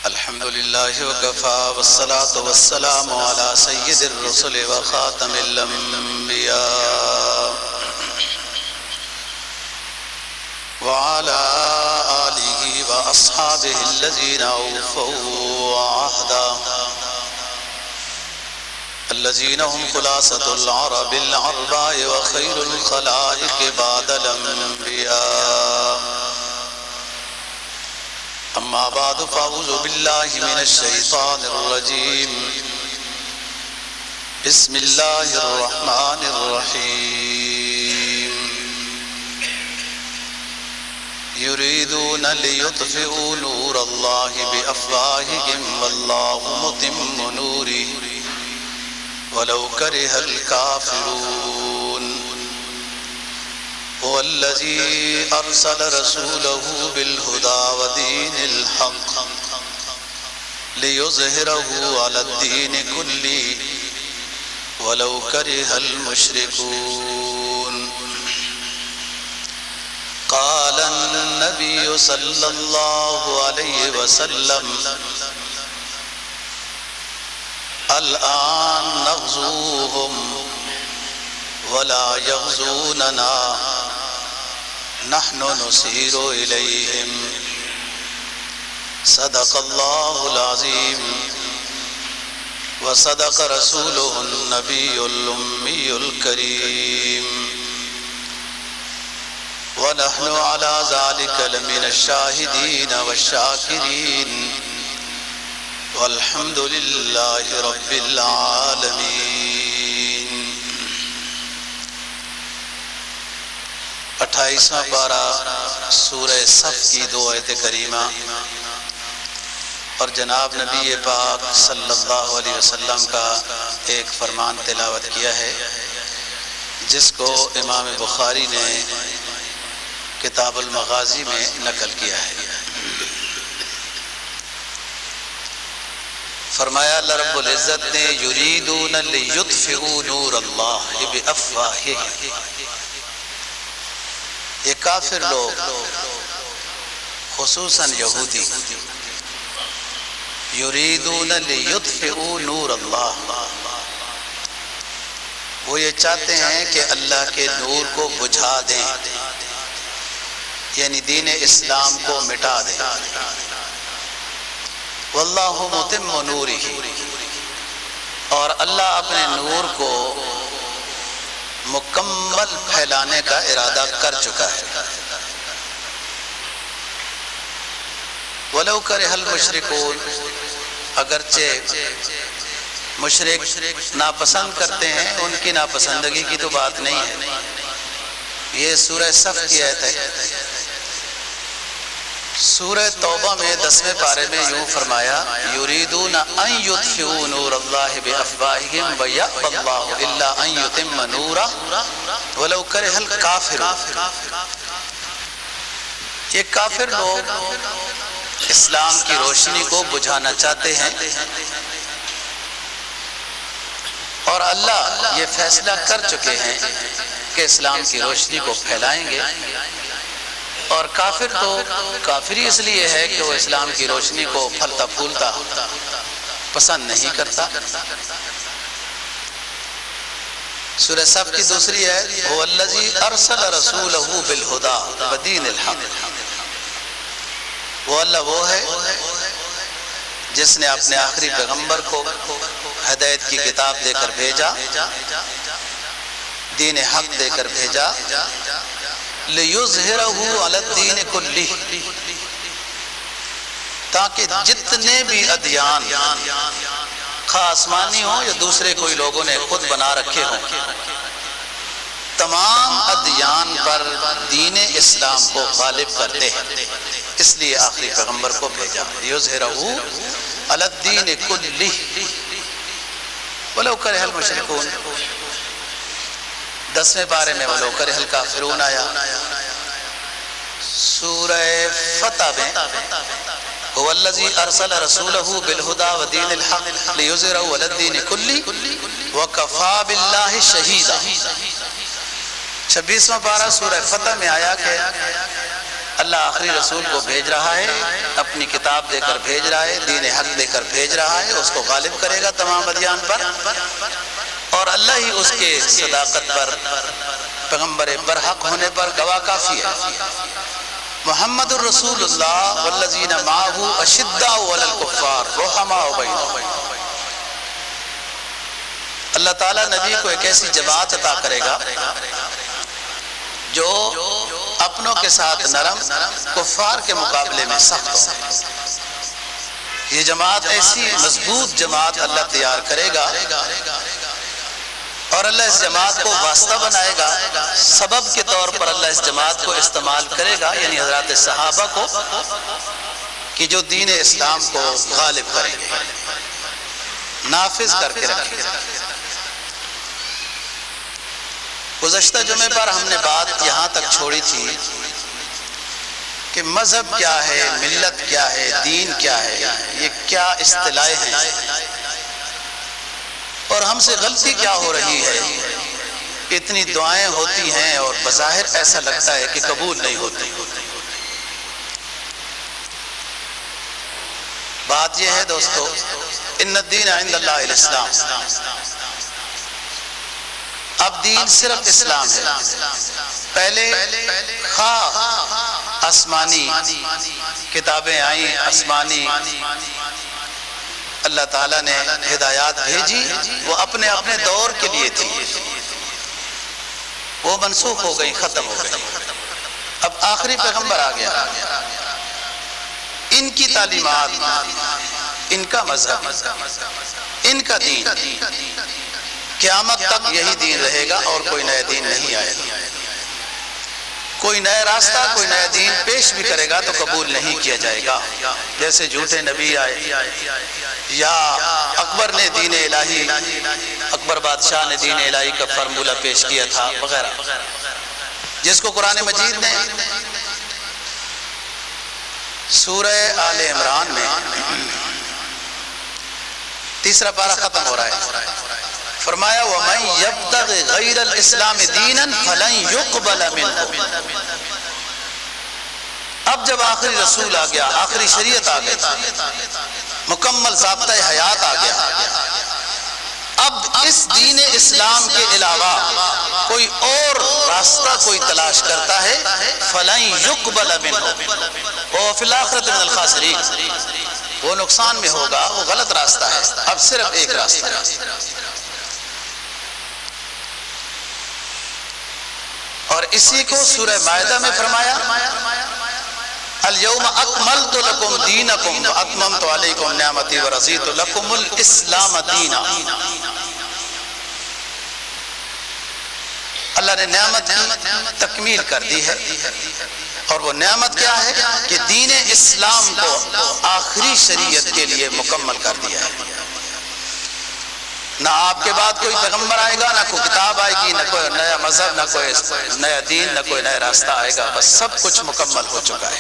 الحمد لله وكفى والصلاة والسلام على سيد الرسل وخاتم الأنبياء وعلى آله وأصحابه الذين أوفوا عهدا الذين هم خلاصة العرب العرباء وخير الخلائق بعد الأنبياء. أما بعد فأعوذ بالله من الشيطان الرجيم. بسم الله الرحمن الرحيم. يريدون ليطفئوا نور الله بأفواههم والله متم نوره ولو كره الكافرون. هو الذي أرسل رسوله بالهدى ودين الحق ليظهره على الدين كله ولو كره المشركون. قال النبي صلى الله عليه وسلم: الآن نغزوهم ولا يغزوننا نحن نسير إليهم. صدق الله العظيم وصدق رسوله النبي الأمي الكريم ونحن على ذلك لمن الشاهدين والشاكرين والحمد لله رب العالمين. 28واں پارہ سورہ صف کی 2 آیت کریمہ اور جناب نبی پاک صلی اللہ علیہ وسلم کا ایک فرمان تلاوت کیا ہے جس کو امام بخاری نے کتاب المغازی میں نقل کیا ہے. فرمایا اللہ رب العزت نے یریدون لیطفئوا نور اللہ بافواہہم. یہ کافر لوگ خصوصاً یہودی یریدون لیطفئوا نور اللہ، وہ یہ چاہتے ہیں کہ اللہ کے نور کو بجھا دیں، یعنی دین اسلام کو مٹا دیں. واللہ متم نورہ، اور اللہ اپنے نور کو مکمل پھیلانے کا ارادہ کر چکا ہے. وَلَوْ كَرِهَ الْمُشْرِكُونَ، اگرچہ مشرک ناپسند کرتے ہیں، ان کی ناپسندگی کی تو بات نہیں ہے. یہ سورہ صف کی آیت ہے. سورہ توبہ میں 10ویں پارے میں یوں فرمایا: یریدون ان یطفئوا نور اللہ بافواہہم ویأبی اللہ الا ان یتم نورہ ولو کرہ الکافرون. یہ کافر لوگ اسلام کی روشنی کو بجھانا چاہتے ہیں اور اللہ یہ فیصلہ کر چکے ہیں کہ اسلام کی روشنی کو پھیلائیں گے. اور کافر تو کافری اس لیے ہے کہ وہ اسلام کی روشنی کو پھلتا پھولتا پسند نہیں کرتا. سورہ صف کی دوسری ہے: هو الذی ارسل رسولہ بالہدی ودین الحق. وہ اللہ وہ ہے جس نے اپنے آخری پیغمبر کو ہدایت کی کتاب دے کر بھیجا، دین حق دے کر بھیجا. لِيُظْهِرَهُ عَلَى الدِّينِ كُلِّهِ، تاکہ جتنے بھی ادیان خواہ آسمانی ہوں یا دوسرے کوئی لوگوں نے خود بنا رکھے ہوں، تمام ادیان پر دین اسلام کو غالب کرتے ہیں. اس لیے آخری پیغمبر کو بھیجا. لِيُظْهِرَهُ عَلَى الدِّينِ كُلِّهِ وَلَوْ كَرِهَ الْمُشْرِكُونَ. 10ویں پارے میں وَلَوْ كَرِهَ الْكَافِرُونَ آیا. سورہ فتح میں هو الذی ارسل رسولہ بالہدی ودین الحق لیظہرہ علی الدین کلہ وکفی باللہ شہیدا. 26واں پارہ سورہ فتح میں آیا کہ اللہ آخری رسول کو بھیج رہا ہے، اپنی کتاب دے کر بھیج رہا ہے، دین حق دے کر بھیج رہا ہے، اس کو غالب کرے گا تمام ادیان پر، اور اللہ ہی اس کے صداقت پر، پیغمبر برحق ہونے پر گواہ کافی ہے۔ محمد الرسول اللہ والذین معہ اشداء علی الکفار رحماء بینہم۔ اللہ تعالیٰ نبی کو ایک ایسی جماعت عطا کرے گا جو اپنوں کے ساتھ نرم، کفار کے مقابلے میں سخت ہو۔ یہ جماعت ایسی مضبوط جماعت اللہ تیار کرے گا، اور اللہ اس جماعت کو واسطہ بنائے گا، سبب کے طور پر اللہ اس جماعت کو استعمال کرے گا، یعنی حضرات صحابہ کو، کہ جو دین اسلام کو غالب کریں گے، نافذ کر کے رکھیں گے۔ گزشتہ جمعے پر ہم نے بات یہاں تک چھوڑی تھی کہ مذہب کیا ہے، ملت کیا ہے، دین کیا ہے، یہ کیا اصطلاحیں ہیں، اور ہم سے غلطی کیا ہو رہی ہے کہ اتنی دعائیں ہوتی ہیں اور بظاہر ایسا لگتا ہے کہ قبول نہیں ہوتی۔ بات یہ ہے دوستو، ان الدین عند اللہ الاسلام، اب دین صرف اسلام ہے۔ پہلے خواہ آسمانی کتابیں آئیں، آسمانی اللہ تعالیٰ نے ہدایات بھیجی، وہ اپنے اپنے دور کے لیے تھی، وہ منسوخ ہو گئی، ختم ہو گئی۔ اب آخری پیغمبر آ گیا، ان کی تعلیمات، ان کا مذہب، ان کا دین، قیامت تک یہی دین رہے گا اور کوئی نیا دین نہیں آئے گا۔ کوئی نیا راستہ، کوئی نیا دین پیش بھی کرے گا تو قبول نہیں کیا جائے گا، جیسے جھوٹے نبی آئے، یا اکبر نے دین الہی، اکبر بادشاہ نے دین الہی کا فارمولہ پیش کیا تھا وغیرہ، جس کو قرآن مجید نے سورہ آل عمران میں تیسرا پارہ ختم ہو رہا ہے، فرمایا وَمَن يَبْتَغِ غَيْرَ الْإِسْلَامِ دِينًا فَلَن يُقْبَلَ مِنْهُ۔ اب جب آخری رسول آ گیا، آخری شریعت آ گئی، مکمل ضابطہ حیات آ گیا، اب اس دین اسلام کے علاوہ کوئی اور راستہ کوئی تلاش کرتا ہے، فَلَن يُقْبَلَ مِنْهُ وَهُوَ فِي الْآخِرَةِ مِنَ الْخَاسِرِينَ، وہ نقصان میں ہوگا، وہ غلط راستہ ہے۔ اب صرف ایک راستہ ہے، اور اسی کو سورہ مائدہ میں فرمایا اليوم اکملت لکم دینکم واتممت علیکم نعمتی ورضیت لکم الاسلام دینا۔ اللہ نے نعمت کی تکمیل کر دی ہے، اور وہ نعمت کیا ہے کہ دین اسلام کو آخری شریعت کے لیے مکمل کر دیا ہے۔ نہ آپ کے بعد کوئی پیغمبر آئے گا، نہ کوئی کتاب آئے گی، نہ کوئی نیا مذہب، نہ کوئی نیا دین، نہ کوئی نیا راستہ آئے گا، بس سب کچھ مکمل ہو چکا ہے۔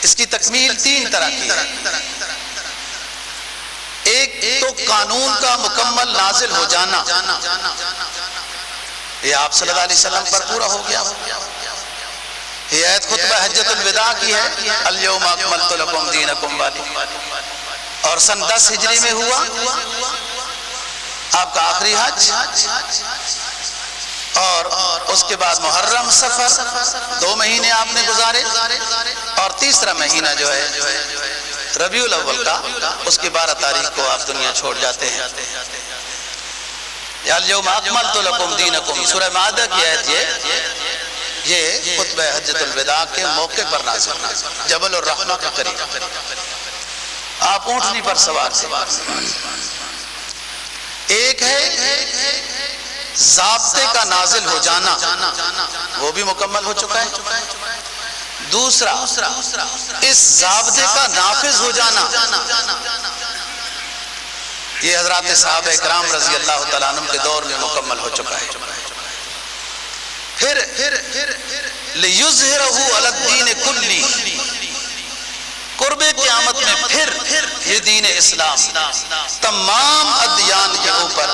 اس کی تکمیل تین طرح کی ہے، ایک تو قانون کا مکمل نازل ہو جانا، یہ آپ صلی اللہ علیہ وسلم پر پورا ہو گیا۔ یہ آیت خطبہ حجۃ الوداع کی ہے، الیوم اکملت لکم دینکم والی، اور سن 10 ہجری میں ہوا آپ کا آخری حج، اور اس کے بعد محرم صفر 2 مہینے آپ نے گزارے، اور تیسرا مہینہ جو ہے ربیع الاول کا، اس کی 12 تاریخ کو آپ دنیا چھوڑ جاتے ہیں۔ الیوم اکملت لکم دینکم، سورہ مائدہ کی آیت یہ خطبہ حجۃ الوداع کے موقع پر نازل، جبل الرحمہ کے قریب آپ اونٹنی پر سوار تھے۔ ایک ہے ضابطے کا نازل ہو جانا، وہ بھی مکمل ہو چکا ہے۔ دوسرا اس ضابطے کا نافذ ہو جانا، یہ حضرات صحابہ اکرام رضی اللہ تعالیٰ عنہ کے دور میں مکمل ہو چکا ہے۔ پھر لِيُظْهِرَهُ عَلَى الدِّينِ كُلِّهِ، قرب قیامت میں پھر یہ دین اسلام تمام ادیان کے اوپر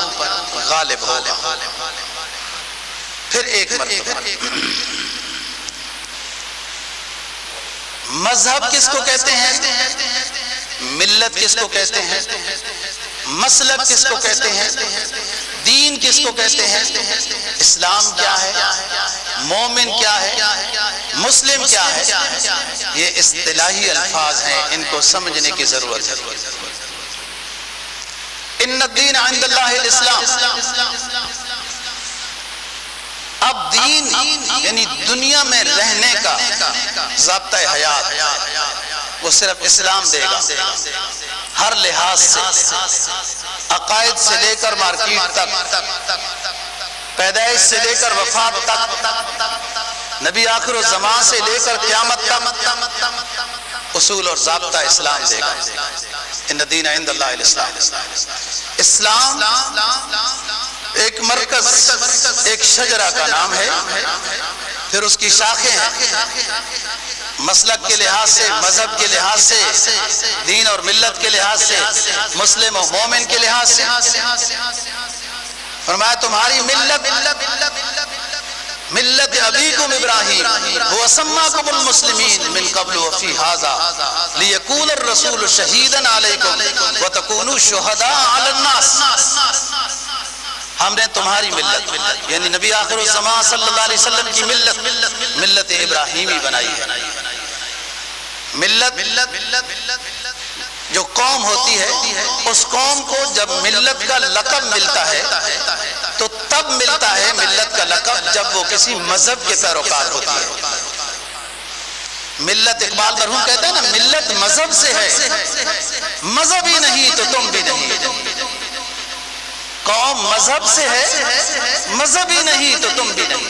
غالب ہوگا۔ پھر ایک مرتبہ مذہب کس کو کہتے ہیں، ملت کس کو کہتے ہیں، مسلک کس کو کہتے ہیں، دین کس کو کہتے ہیں، اسلام کیا ہے، مومن کیا ہے، مسلم کیا ہے، یہ اصطلاحی الفاظ ہیں، ان کو سمجھنے کی ضرورت ہے۔ ان الدین عند اللہ الاسلام، اب دین یعنی دنیا میں رہنے کا ضابطہ حیات وہ صرف اسلام دے گا، ہر لحاظ سے، عقائد سے لے کر مارکیٹ تک، پیدائش سے لے کر وفات تک، نبی آخر الزمان سے لے کر قیامت تک، اصول اور ضابطہ اسلام دے گا۔ ان الدین عند اللہ الاسلام، اسلام ایک مرکز، ایک شجرہ کا نام ہے، پھر اس کی شاخیں ہیں، مسلک کے لحاظ سے، مذہب کے لحاظ سے، دین اور ملت کے لحاظ سے، مسلم و مومن کے لحاظ سے۔ فرمایا تمہاری ملت ابیکم ابراہیم هو سماکم المسلمین من قبل وفی ھذا لیکون الرسول شہیدا علیکم وتکونوا شہداء علی الناس۔ ہم نے تمہاری ملت یعنی نبی آخر الزمان صلی اللہ علیہ وسلم کی ملت ابراہیمی بنائی ہے۔ ملت جو قوم ہوتی ہے، اس قوم کو جب ملت کا لقب ملتا ہے تو تب ملتا ہے ملت کا لقب جب وہ کسی مذہب کے پیروکار ہوتی ہے۔ ملت، اقبال مرحوم کہتے ہیں نا، ملت مذہب سے ہے، مذہب ہی نہیں تو تم بھی نہیں۔ قوم مذہب سے ہے، مذہب ہی نہیں تو تم بھی نہیں۔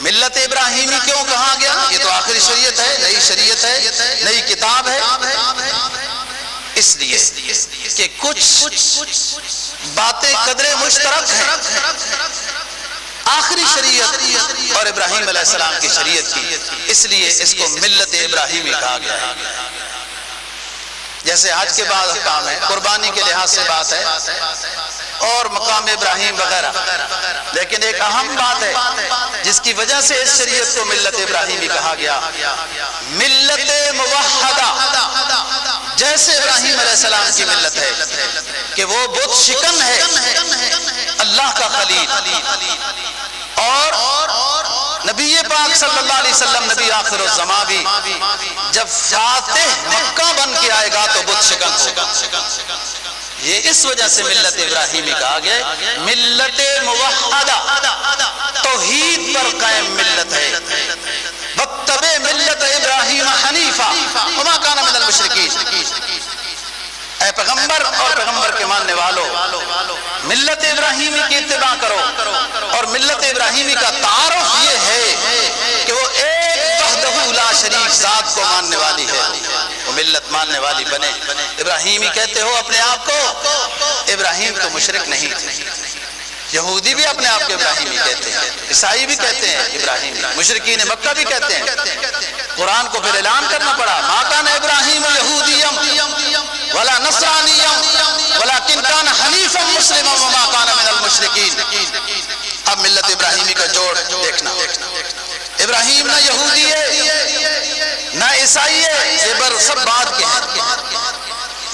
ملت ابراہیمی کیوں کہا گیا؟ یہ تو آخری شریعت ہے، نئی شریعت ہے، نئی کتاب ہے، اس لیے کہ کچھ باتیں قدرے مشترک ہیں آخری شریعت اور ابراہیم علیہ السلام کی شریعت کی، اس لیے اس کو ملت ابراہیمی کہا گیا ہے۔ جیسے حج کے بعد احکام ہے، قربانی کے لحاظ سے بات ہے، اور مقام ابراہیم وغیرہ، لیکن ایک اہم بات ہے جس کی وجہ سے اس شریعت کو ملت ابراہیمی کہا گیا، ملت موحدہ۔ جیسے ابراہیم علیہ السلام کی ملت ہے کہ وہ بت شکن ہے، اللہ کا خلیل، اور نبی پاک صلی اللہ علیہ وسلم نبی آخر الزمان بھی جب فاتح مکہ بن کے آئے گا تو بت شکن ہوگا۔ یہ اس وجہ سے ملت ابراہیمی کہا گیا، ملت موحدہ، توحید پر قائم ملت ہے۔ واتبع ملت ابراہیم حنیفا وما کان من المشرکین۔ اے پیغمبر اور پیغمبر کے ماننے والوں، ملت ابراہیمی کی اتباع کرو، اور ملت ابراہیمی کا تعارف یہ ہے کہ وہ ایک وحدہ لا شریک ذات کو ماننے والی ہے، وہ ملت ماننے والی بنے۔ ابراہیمی کہتے ہو اپنے آپ کو، ابراہیم تو مشرک نہیں تھے، یہودی بھی اپنے آپ کو ابراہیمی کہتے ہیں، عیسائی بھی کہتے ہیں ابراہیمی، مشرکین مکہ بھی کہتے ہیں۔ قرآن کو پھر اعلان کرنا پڑا، ما کان ابراہیم یہودیم ولا نصرانیم ولکن کان حنیفا مسلما وما کان من المشرکین۔ اب ملت ابراہیمی کا جوڑ دیکھنا، ابراہیم نہ یہودی ہے نہ عیسائی ہے، یہ سب بات کے ہیں،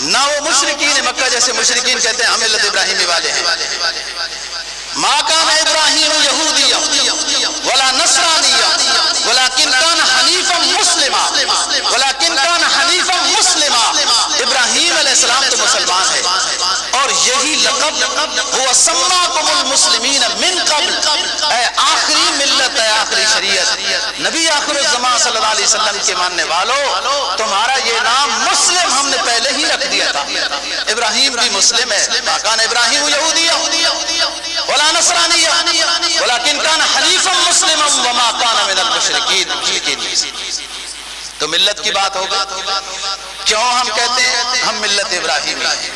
نہ وہ مشرکین مکہ جیسے مشرکین کہتے ہیں ہم ملت ابراہیمی والے ہیں۔ ما کان ابراہیم یہودیا ولا نصرانیا ولکن کان حنیفا مسلما ولکن کان حنیفا مسلما۔ ابراہیم علیہ السلام تو مسلمان ہے، اور یہی لقب هو سماکم المسلمین من قبل، اے آخری ملت، اے آخری شریعت، نبی آخر الزمان صلی اللہ علیہ وسلم کے ماننے والوں، تمہارا یہ نام مسلم ہم نے پہلے ہی رکھ دیا تھا۔ ابراہیم بھی مسلم ہے، ما کان ابراہیم یہودیا ولا نصرانیا ولکن کان حنیفا مسلما وما کان من المشرکین۔ تو ملت کی بات ہوگا، کیوں ہم کہتے ہیں ہم ملت ابراہیمی ہیں؟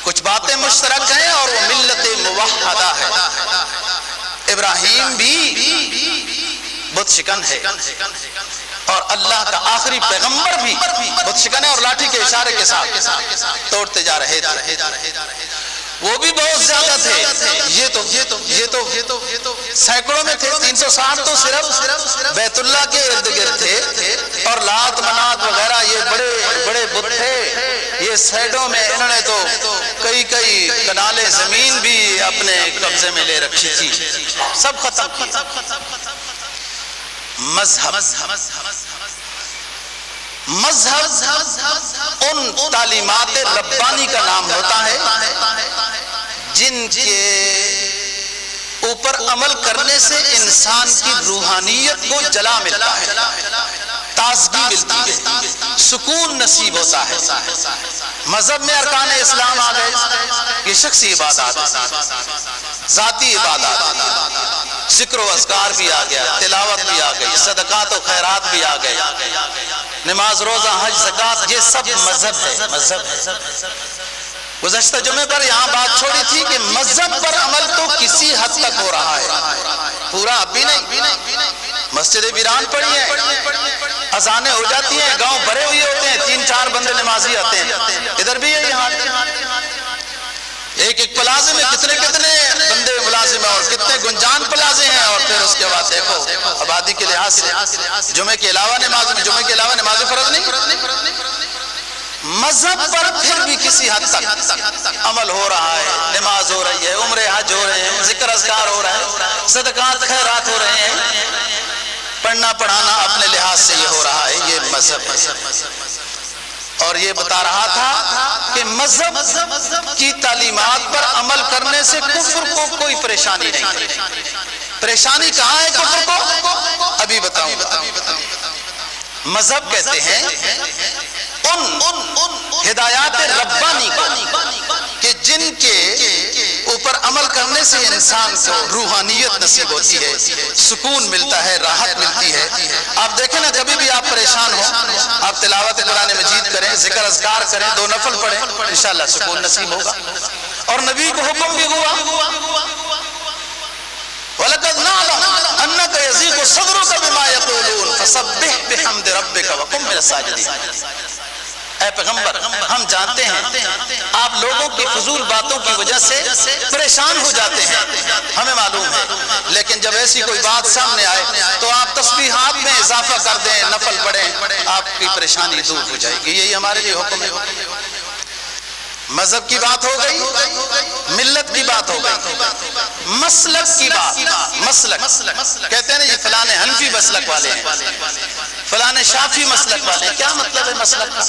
کچھ باتیں مشترک ہیں اور وہ ملت موحدہ ہے۔ ابراہیم بھی بت شکن ہے، اور اللہ کا آخری پیغمبر بھی بت شکن ہے، اور لاٹھی کے اشارے کے ساتھ توڑتے جا رہے تھے۔ وہ بھی بہت زیادہ تھے، یہ تو سینکڑوں میں تھے، 360 تو صرف بیت اللہ کے ارد گرد تھے، اور لات منات وغیرہ یہ بڑے بڑے بت تھے، یہ سائڈوں میں انہوں نے تو کئی کنالے زمین بھی اپنے قبضے میں لے رکھی تھی، سب ختم کیا۔ مذہب ان تعلیمات ربانی کا نام ہوتا ہے جن کے اوپر عمل کرنے سے انسان کی روحانیت کو جلا ملتا ہے، تازگی ملتی ہے، سکون نصیب ہوتا ہے۔ مذہب میں ارکان اسلام آ گئے، یہ شخصی عبادات، ذاتی عبادات، ذکر و اذکار بھی آ گیا، تلاوت بھی آ گئی، صدقات و خیرات بھی آ گئے، نماز روزہ حج زکوٰۃ، یہ سب مذہب ہے۔ گزشتہ جمعے پر یہاں بات چھوڑی تھی کہ مذہب پر عمل تو کسی حد تک ہو رہا ہے، پورا اب بھی نہیں۔ مسجد ویران پڑی ہیں، اذانیں ہو جاتی ہیں، گاؤں بھرے ہوئے ہوتے ہیں، 3-4 بندے نمازی آتے ہیں، ادھر بھی ہے یہاں ایک پلازے میں کتنے بندے ملازم ہیں، اور کتنے گنجان پلازے ہیں، اور پھر اس کے بعد دیکھو آبادی کے لحاظ سے جمعے کے علاوہ نماز فرض نہیں۔ مذہب پر پھر بھی کسی حد تک عمل ہو رہا ہے، نماز ہو رہی ہے، عمرے حج ہو رہے ہیں، ذکر اذکار ہو رہا ہے، صدقات خیرات ہو رہے ہیں، پڑھنا پڑھانا اپنے لحاظ سے یہ ہو رہا ہے، یہ مذہب ہے۔ اور یہ بتا رہا تھا کہ مذہب کی تعلیمات پر عمل کرنے سے کفر کو کوئی پریشانی نہیں ہے۔ پریشانی کہاں ہے کفر کو؟ ابھی بتاؤں گا۔ مذہب کہتے ہیں ان ہدایات ربانی کو کہ جن کے اوپر عمل کرنے سے انسان کو روحانیت نصیب ہوتی ہے، سکون ملتا ہے، راحت ملتی ہے۔ آپ دیکھیں نا، کبھی بھی آپ پریشان ہو، آپ تلاوت قرآن مجید کریں، ذکر اذکار کریں، 2 نفل پڑھیں، انشاءاللہ سکون نصیب ہوگا۔ اور نبی کو حکم بھی ہوا، وَلَقَدْ نَعْلَمُ أَنَّكَ يَضِيقُ صَدْرُكَ بِمَا يَقُولُونَ فَسَبِّحْ بِحَمْدِ رَبِّكَ وَكُن مِّنَ السَّاجِدِينَ۔ اے پیغمبر، ہم جانتے ہیں آپ لوگوں کی فضول باتوں کی وجہ سے پریشان ہو جاتے ہیں، ہمیں معلوم ہے، لیکن جب ایسی کوئی بات سامنے آئے تو آپ تسبیحات میں اضافہ کر دیں، نفل پڑھیں، آپ کی پریشانی دور ہو جائے گی۔ یہی ہمارے لیے حکم ہے۔ مذہب کی بات ہو گئی، ملت کی بات ہو گئی، مسلک کی بات۔ مسلک کہتے ہیں نا، یہ فلاں حنفی مسلک والے ہیں، فلاں شافعی مسلک والے ہیں۔ کیا مطلب ہے مسلک کا؟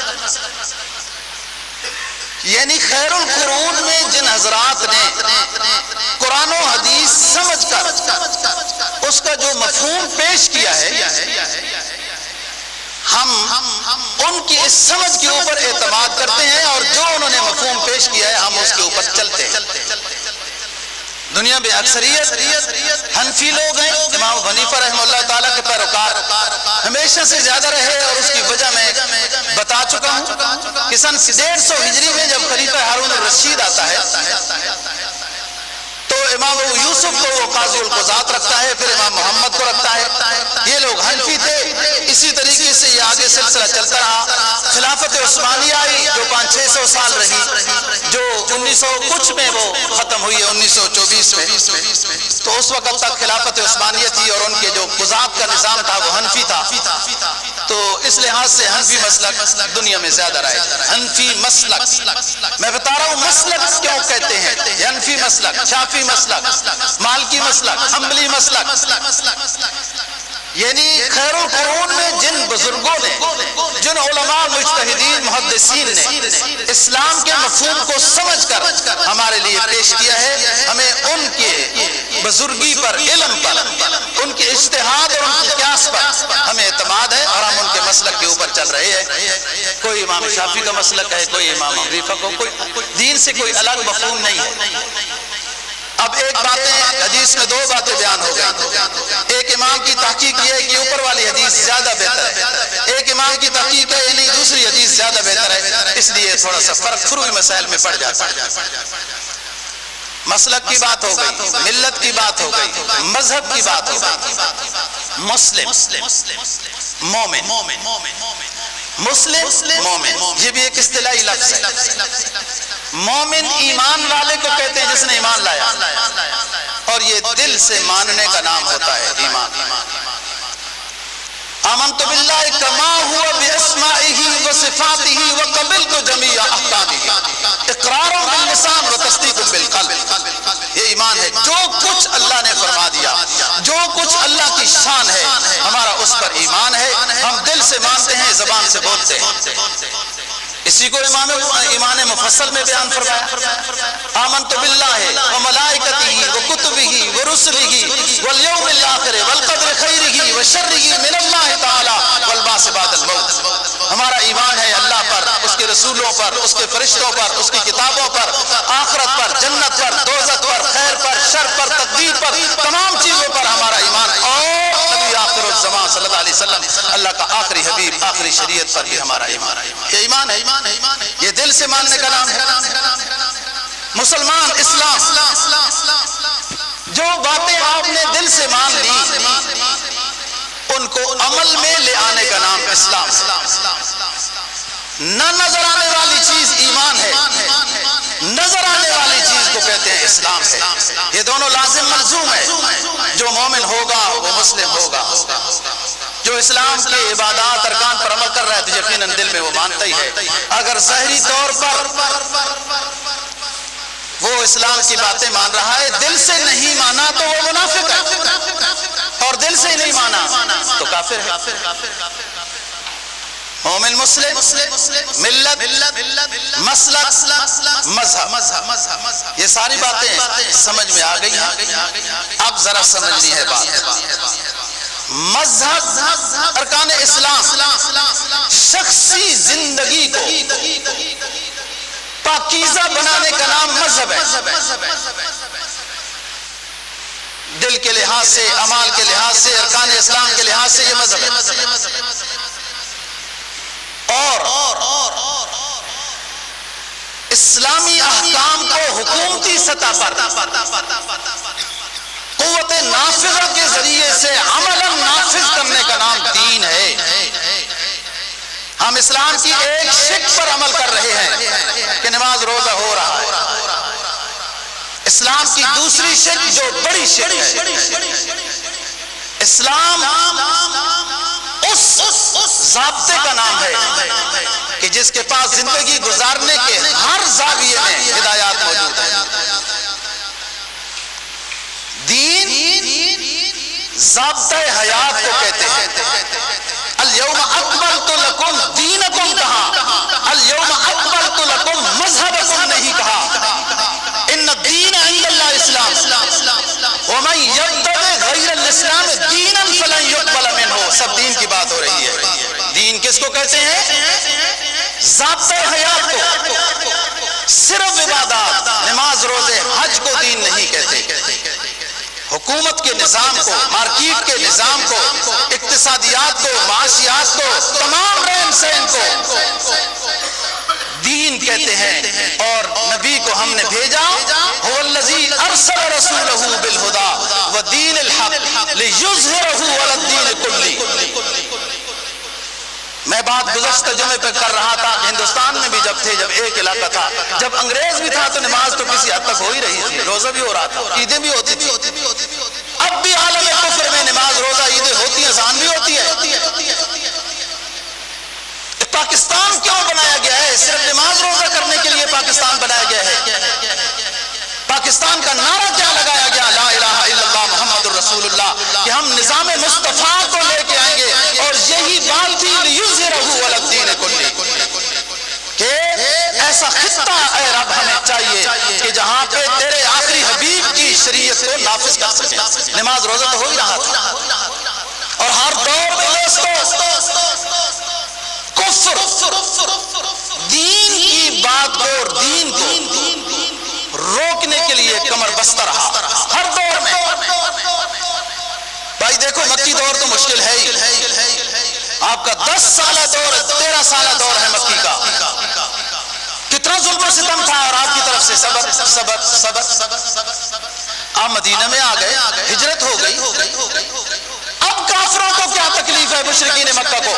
یعنی خیر القرون میں جن حضرات نے قرآن و حدیث سمجھ کر اس کا جو مفہوم پیش کیا ہے، ہم ان کی اس سمجھ کے اوپر اعتماد کرتے ہیں، اور جو انہوں نے مفہوم پیش کیا ہے ہم اس کے اوپر چلتے ہیں۔ دنیا میں اکثریت حنفی لوگ ہیں، امام حنیفہ رحمہ اللہ تعالیٰ کے پیروکار ہمیشہ سے زیادہ رہے، اور اس کی وجہ میں بتا چکا ہوں کہ سن 150 ہجری میں جب خلیفہ ہارون الرشید آتا ہے تو امام ابو یوسف کو وہ قاضی القضات رکھتا ہے، پھر امام محمد کو رکھتا ہے۔ یہ لوگ حنفی تھے، اسی طریقے سے یہ آگے سلسلہ چلتا رہا۔ خلافت عثمانیہ آئی جو 500-600 سال رہی، جو 1900 کچھ میں وہ ختم ہوئی ہے، 1924 میں۔ تو اس وقت تک خلافت عثمانیہ تھی، اور ان کے جو قضات کا نظام تھا وہ حنفی تھا، تو اس لحاظ سے حنفی مسلک دنیا میں زیادہ رائج ہے۔ حنفی مسلک، میں بتا رہا ہوں مسلک کیوں کہتے ہیں، حنفی مسلک، شافعی مسلک، مالکی مسلک، حنبلی مسلک، یعنی خیر القرون میں جن بزرگوں نے، جن علماء مجتہدین محدثین نے اسلام کے مفہوم کو سمجھ کر ہمارے لیے پیش کیا ہے، ہمیں ان کے بزرگی پر، علم پر، ان کے اجتہاد اور ان کی قیاس پر ہمیں اعتماد ہے، اور ہم ان کے مسلک کے اوپر چل رہے ہیں۔ کوئی امام شافعی کا مسلک ہے، کوئی امام حنیفہ کو، کوئی دین سے کوئی الگ مفہوم نہیں ہے۔ اب ایک باتیں، حدیث میں 2 باتیں بیان ہو گئی۔ ایک امام کی تحقیق یہ ہے کہ اوپر والی حدیث زیادہ بہتر ہے، ایک امام کی تحقیق ہے نہیں دوسری حدیث زیادہ بہتر ہے، اس لیے تھوڑا سا فرق فروعی مسائل میں پڑ جاتا ہے۔ مسلک کی بات ہو گئی، ملت کی بات ہو گئی، مذہب کی بات ہو گئی۔ مسلم، مومن، مسلم مومن، یہ بھی ایک اصطلاحی لفظ ہے۔ مومن ایمان والے کو کہتے ہیں جس نے ایمان لایا، اور یہ دل سے ماننے کا نام ہوتا ہے ایمان۔ آمنت باللہ کما ہوا باسمائہ وصفاتہ وقبلت جمیع احکامہ، اقرار باللسان وتصدیق بالقلب۔ یہ ایمان ہے، جو کچھ اللہ نے فرما دیا، جو کچھ اللہ کی شان ہے، ہمارا اس پر ایمان ہے، ہم دل سے مانتے ہیں، زبان سے بولتے ہیں۔ اسی کو ایمان مفصل میں بیان فرمایا، آمنت باللہ وملائکتہ وکتبہ ورسلہ والیوم الآخر والقدر خیرہ وشرہ من اللہ تعالی والبعث بعد الموت۔ ہمارا ایمان ہے اللہ پر، اس کے رسولوں پر، اس کے فرشتوں پر، اس کی کتابوں پر، آخرت پر، جنت پر، دوزخ پر، خیر پر، شر پر، تقدیر پر، تمام چیزوں پر ہمارا ایمان، اور نبی آخر الزمان صلی اللہ علیہ وسلم اللہ کا آخری حبیب، آخری شریعت پر بھی ہمارا ایمان ہے۔ یہ ایمان ہے، یہ دل سے ماننے کا نام ہے۔ مسلمان اسلام، جو باتیں آپ نے دل سے مان لی ان کو عمل میں لے آنے کا نام اسلام۔ نہ نظر آنے والی چیز ایمان ہے، نظر آنے والی چیز کو کہتے ہیں اسلام ہے۔ یہ دونوں لازم ملزوم ہے، جو مومن ہوگا وہ مسلم ہوگا۔ جو اسلام کے عبادات ارکان پر عمل کر رہا ہے تو یقیناً دل میں وہ مانتا ہی ہے۔ اگر ظاہری طور پر وہ اسلام کی باتیں مان رہا ہے، دل سے نہیں مانا تو وہ منافق ہے، اور دل سے ہی نہیں مانا تو کافر ہے۔ مومن مسلم، ملت، مسلک، مذہب، یہ ساری باتیں سمجھ میں آ گئی ہیں۔ اب ذرا سمجھنی ہے بات۔ مذہب، ارکان اسلام، شخصی زندگی کو پاکیزہ بنانے کا نام مذہب ہے۔ دل کے لحاظ سے، اعمال کے لحاظ سے، ارکان اسلام کے لحاظ سے یہ مذہب ہے۔ اور اسلامی احکام کو حکومتی سطح پر قوت نافذہ کے ذریعے سے عملاً نافذ کرنے کا نام دین ہے۔ ہم اسلام کی ایک شک پر عمل کر رہے ہیں کہ نماز روزہ ہو رہا ہے، اسلام کی دوسری شک جو بڑی شک ہے، اسلام اس ضابطے کا نام ہے کہ جس کے پاس زندگی گزارنے کے ہر زاویے میں ہدایات موجود ہیں۔ دین ضابطۂ حیات کو کہتے ہیں۔ الیوم اکملت لکم دینکم کہا، الیوم اکملت لکم مذہبکم نہیں کہا۔ ان الدین عند اللہ اسلام ومن یبتغی غیر الاسلام دینا فلن یقبل منہ۔ سب دین کی بات ہو رہی ہے۔ دین کس کو کہتے ہیں؟ ضابطۂ حیات کو۔ صرف عبادات، نماز، روزے، حج کو دین نہیں کہتے۔ حکومت کے نظام کو، مارکیٹ کے نظام کو، اقتصادیات کو، معاشیات کو، تمام رہن سہن کو دین کہتے ہیں۔ اور نبی کو ہم نے بھیجا، هو الذی ارسل رسولہ بالہدی ودین الحق لیظہرہ علی الدین کلہ۔ میں بات گزشتہ جمعے پہ کر رہا تھا، ہندوستان میں بھی جب تھے، جب ایک علاقہ تھا، جب انگریز بھی تھا تو نماز تو کسی حد تک ہو ہی رہی تھی، روزہ بھی ہو رہا تھا، عیدیں بھی ہوتی تھی۔ اب بھی عالم کفر میں نماز، روزہ، عیدیں ہوتی ہیں، اذان بھی ہوتی ہے۔ پاکستان کیوں بنایا گیا ہے؟ صرف نماز روزہ کرنے کے لیے پاکستان بنایا گیا ہے؟ پاکستان کا نعرہ کیا لگایا گیا؟ لا الہ الا اللہ محمد الرسول اللہ، کہ ہم نظام مصطفیٰ کو لے کے آئیں گے، اور یہی بات تھی لیظہرہ علی الدین کلہ، کہ ایسا خطہ اے رب ہمیں چاہیے کہ جہاں پہ تیرے آخری حبیب کی شریعت کو نافذ کر سکیں۔ نماز روزہ تو ہو ہی رہا تھا، اور ہر دور میں کفر دین کی بات کو اور دین کو روکنے کے لیے کمر بستہ رہا ہر دور میں۔ بھائی دیکھو، مکی دور تو مشکل ہے ہی، آپ کا 10 سالہ دور، 13 سالہ دور ہے مکی کا، کتنا ظلم و ستم تھا، اور آپ کی طرف سے صبر۔ آپ مدینہ میں آ گئے، ہجرت ہو گئی، اب کافروں کو کیا تکلیف ہے مشرکین مکہ کو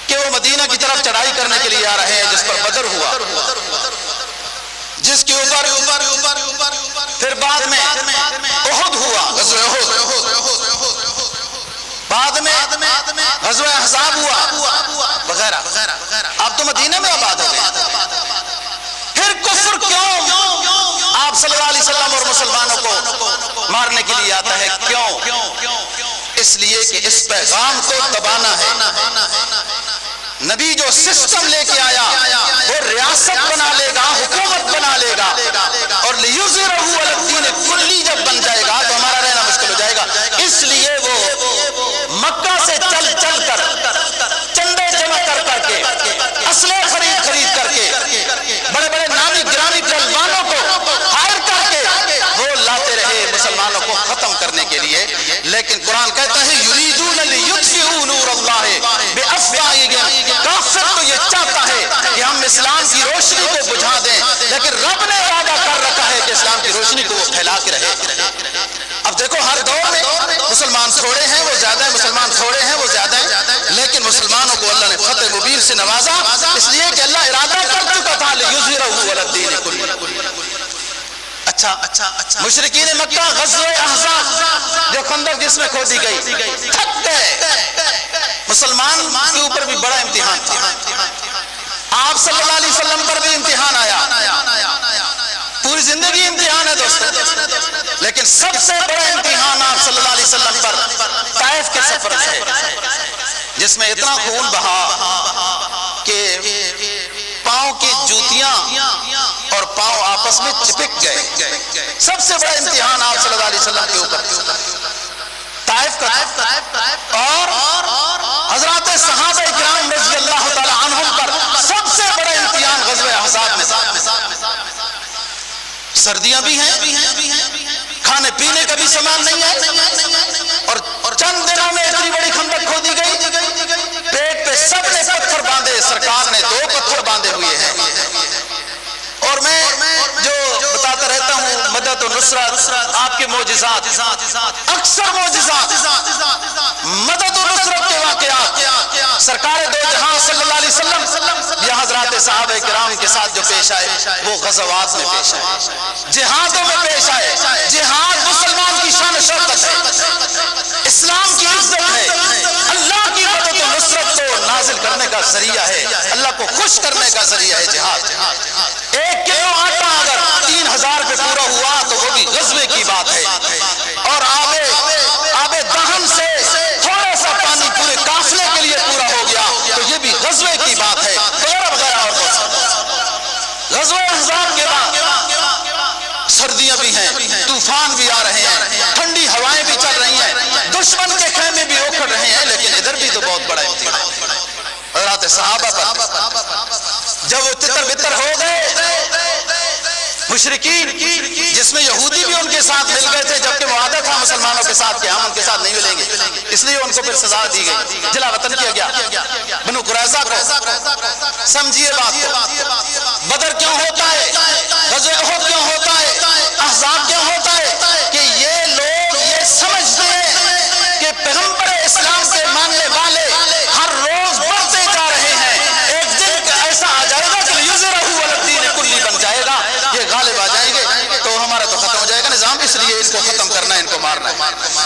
کہ وہ مدینہ کی طرف چڑھائی کرنے کے لیے آ رہے ہیں، جس پر بدر ہوا، جس کے اوپر پھر بعد میں احد ہوا، غزوہ احد، بعد میں غزوہ احزاب ہوا وغیرہ۔ آپ تو مدینہ میں آباد ہو گئے، پھر کفر کیوں آپ صلی اللہ علیہ وسلم اور مسلمانوں کو مارنے کے لیے آتا ہے؟ کیوں؟ اس لیے کہ اس پیغام کو دبانا ہے۔ نبی جو سسٹم لے کے آیا وہ ریاست بنا لے گا، حکومت بنا لے گا، اور لیظہرہ علی الدین کلی جب بن جائے گا تو ہمارا رہنا مشکل ہو جائے گا۔ اس لیے وہ مکہ سے چل کر چندے جمع کر کے اسلحے خرید کر کے بڑے بڑے نامی گرامی پہلوانوں کو ہائر کر کے وہ لاتے رہے مسلمانوں کو ختم کرنے کے لیے۔ لیکن قرآن کہتا ہے یریدون لیطفئوا نور اللہ بافواہہم، کافر تو یہ چاہتا ہے کہ ہم اسلام کی روشنی کو بجھا دیں، لیکن رب نے وعدہ کر رکھا ہے کہ اسلام کی روشنی کو وہ پھیلا کے رہے۔ اب دیکھو ہر دور میں مسلمان تھوڑے ہیں وہ زیادہ ہیں، مسلمان تھوڑے ہیں وہ زیادہ ہیں، لیکن مسلمانوں کو اللہ نے فتح مبین سے نوازا، اس لیے کہ اللہ ارادہ کر چکا تھا لیظہرہ علی الدین کلہ۔ اچھا مشرکین مکہ غزوہ احزاب جو خندق جس میں کھودی گئی تھک گئے، مسلمان کے اوپر بھی بڑا امتحان تھا، آپ صلی اللہ علیہ وسلم پر بھی امتحان آیا، پوری زندگی امتحان ہے دوستو، لیکن سب سے بڑا امتحان آپ صلی اللہ علیہ وسلم پر طائف کے سفر سے، جس میں اتنا خون بہا کہ پاؤں کی جوتیاں اور پاؤں آپس میں چپک گئے۔ سب سے بڑا امتحان آپ صلی اللہ علیہ وسلم کے اوپر طائف کا، اور حضرات صحابہ اکرام رضی اللہ تعالی عنہم پر سب سے بڑا امتحان غزوہ احزاب میں تھا۔ سردیاں بھی ہیں، کھانے پینے کا بھی سامان نہیں ہے، اور چند دنوں میں اتنی بڑی خندق کھودی گئی، پیٹ پہ سب نے پتھر باندھے، سرکار نے 2 پتھر باندھے ہوئے ہیں۔ اور میں جو بتاتا رہتا ہوں مدد و نصرت، آپ کے معجزات، اکثر معجزات، مدد و نصرت کے واقعات سرکار دو جہاں صلی اللہ علیہ وسلم یا حضرات صحابہ کرام کے ساتھ جو پیش آئے وہ غزوات میں پیش آئے، جہادوں میں پیش آئے۔ جہاد مسلمان کی شان و شوکت ہے، اسلام کی عزت ہے، اللہ کی مدد و نصرت کو نازل کرنے کا ذریعہ ہے، اللہ کو خوش کرنے کا ذریعہ ہے جہاد۔ 1 کلو آٹا اگر 3000 پہ پورا ہوا تو وہ بھی غزوے کی بات ہے، اور آب دہن سے تھوڑا سا پانی پورے قافلے کے لیے پورا ہو گیا تو یہ بھی غزوے کی بات ہے، وغیرہ اور غزوہ احزاب کے بعد سردیاں بھی ہیں، طوفان بھی آ رہے ہیں، ٹھنڈی ہوائیں بھی چل رہی ہیں، دشمن کے خیمے بھی اکھڑ رہے ہیں، لیکن ادھر بھی تو بہت بڑا امتحان حضرات صحابہ پر۔ جب وہ تتر بتر ہو گئے مشرکین، جس میں یہودی بھی ان کے ساتھ مل گئے تھے، جبکہ معاہدہ تھا مسلمانوں کے ساتھ کہ ہم ان کے ساتھ نہیں ملیں گے، اس لیے ان کو پھر سزا دی گئی، جلا وطن کیا گیا بنو قریظہ کو۔ سمجھیے بات کو، بدر کیوں ہوتا ہے، غزوہ احد کیوں ہوتا ہے، احزاب کیوں ہوتا ہے؟ کہ یہ لوگ یہ سمجھتے ہیں کہ پیغمبر اسلام کے ماننے والے ہر روز بڑھتے جا رہے ہیں، ایک دن ایسا آ جائے گا کہ لیظہرہ علی الدین کلی بن جائے گا، یہ غالب آ جائیں گے تو ہمارا تو ختم ہو جائے گا نظام، اس لیے ان کو ختم کرنا ہے، ان کو مارنا ہے۔